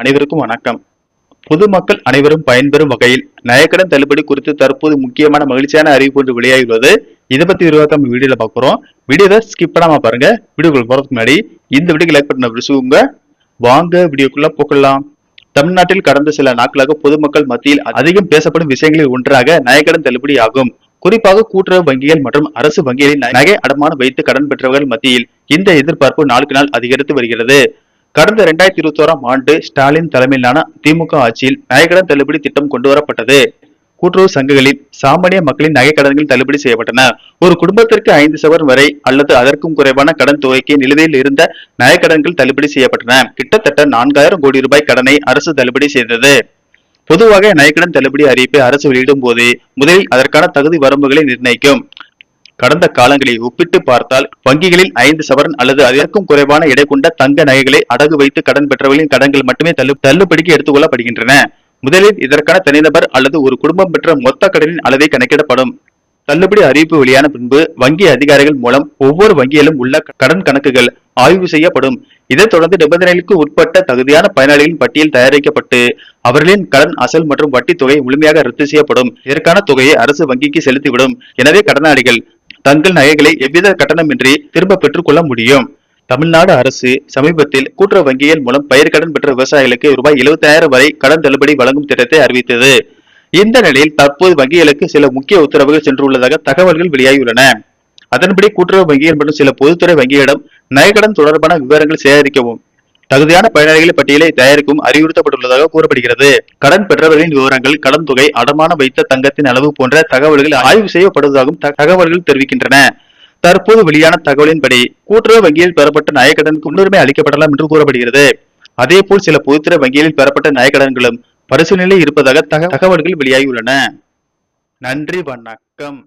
அனைவருக்கும் வணக்கம். பொதுமக்கள் அனைவரும் பயன்பெறும் வகையில் நகைக்கடன் தள்ளுபடி குறித்து தற்போது முக்கியமான மகிழ்ச்சியான அறிவிப்பு ஒன்று வெளியாகியுள்ளது. இதை பத்தி விரிவாக நம்ம வீடியோல பார்க்கிறோம். வீடியோவை ஸ்கிப் பண்ணாம பாருங்க. வீடியோக்குள்ள போறதுக்கு முன்னாடி இந்த வீடியோக்கு லைக் பட்டனை விசுவுங்க. வாங்க வீடியோக்குள்ள போகலாம். தமிழ்நாட்டில் கடந்த சில நாட்களாக பொதுமக்கள் மத்தியில் அதிகம் பேசப்படும் விஷயங்களில் ஒன்றாக நகைக்கடன் தள்ளுபடி ஆகும். குறிப்பாக கூட்டுறவு வங்கிகள் மற்றும் அரசு வங்கிகளில் நகை அடமானம் வைத்து கடன் பெற்றவர்கள் மத்தியில் இந்த எதிர்பார்ப்பு நாளுக்கு நாள் அதிகரித்து வருகிறது. கடந்த 2021ஆம் ஆண்டு ஸ்டாலின் தலைமையிலான திமுக ஆட்சியில் நகைக்கடன் தள்ளுபடி திட்டம் கொண்டுவரப்பட்டது. கூட்டுறவு சங்கங்களில் சாமானிய மக்களின் நகைக்கடன்கள் தள்ளுபடி செய்யப்பட்டன. ஒரு குடும்பத்திற்கு 5 சவரன் வரை அல்லது அதற்கும் குறைவான கடன் தொகைக்கு நிலுவையில் இருந்த நகைக்கடன்கள் தள்ளுபடி செய்யப்பட்டன. கிட்டத்தட்ட 4000 கோடி ரூபாய் கடனை அரசு தள்ளுபடி செய்தது. பொதுவாக நகைக்கடன் தள்ளுபடி அறிவிப்பை அரசு வெளியிடும் போது முதலில் அதற்கான தகுதி வரம்புகளை நிர்ணயிக்கும். கடந்த காலங்களை ஒப்பிட்டு பார்த்தால் வங்கிகளில் 5 சவரன் அல்லது அதற்கும் குறைவான எடை கொண்ட தங்க நகைகளை அடகு வைத்து கடன் பெற்றவர்களின் கடன்கள் மட்டுமே தள்ளுபடிக்கு எடுத்துக் கொள்ளப்படுகின்றன. முதலில் இதற்கான தனிநபர் அல்லது ஒரு குடும்பம் பெற்ற மொத்த கடனின் அளவை கணக்கிடப்படும். தள்ளுபடி அறிவிப்பு வெளியான பின்பு வங்கி அதிகாரிகள் மூலம் ஒவ்வொரு வங்கியிலும் உள்ள கடன் கணக்குகள் ஆய்வு செய்யப்படும். இதைத் தொடர்ந்து நிபந்தனைகளுக்கு உட்பட்ட தகுதியான பயனாளிகளின் பட்டியல் தயாரிக்கப்பட்டு அவர்களின் கடன் அசல் மற்றும் வட்டி தொகை முழுமையாக ரத்து செய்யப்படும். இதற்கான தொகையை அரசு வங்கிக்கு செலுத்திவிடும். எனவே கடனாளிகள் தங்கள் நகைகளை எவ்வித கட்டணமின்றி திரும்ப பெற்றுக் கொள்ள முடியும். தமிழ்நாடு அரசு சமீபத்தில் கூட்டுறவு வங்கிகள் மூலம் பயிர்க்கடன் பெற்ற விவசாயிகளுக்கு ரூபாய் 75,000 வரை கடன் தள்ளுபடி வழங்கும் திட்டத்தை அறிவித்தது. இந்த நிலையில் தற்போது வங்கிகளுக்கு சில முக்கிய உத்தரவுகள் சென்றுள்ளதாக தகவல்கள் வெளியாகியுள்ளன. அதன்படி கூட்டுறவு வங்கிகள் மற்றும் சில பொதுத்துறை வங்கிகளிடம் நகைக்கடன் தொடர்பான விவரங்கள் சேகரிக்கவும் தகுதியான பயனாளிகள் பட்டியலை தயாரிக்கவும் அறிவுறுத்தப்பட்டுள்ளதாக கூறப்படுகிறது. கடன் பெற்றவர்களின் விவரங்கள், கடன் தொகை, அடமானம் வைத்த தங்கத்தின் அளவு போன்ற தகவல்கள் ஆய்வு செய்யப்படுவதாகவும் தகவல்கள் தெரிவிக்கின்றன. தற்போது வெளியான தகவலின்படி கூட்டுறவு வங்கியில் பெறப்பட்ட நகைக்கடனுக்கு முன்னுரிமை அளிக்கப்படலாம் என்று கூறப்படுகிறது. அதேபோல் சில பொதுத்துறை வங்கிகளில் பெறப்பட்ட நகைக்கடன்களும் பரிசீலனையில் இருப்பதாக தகவல்கள் வெளியாகியுள்ளன. நன்றி, வணக்கம்.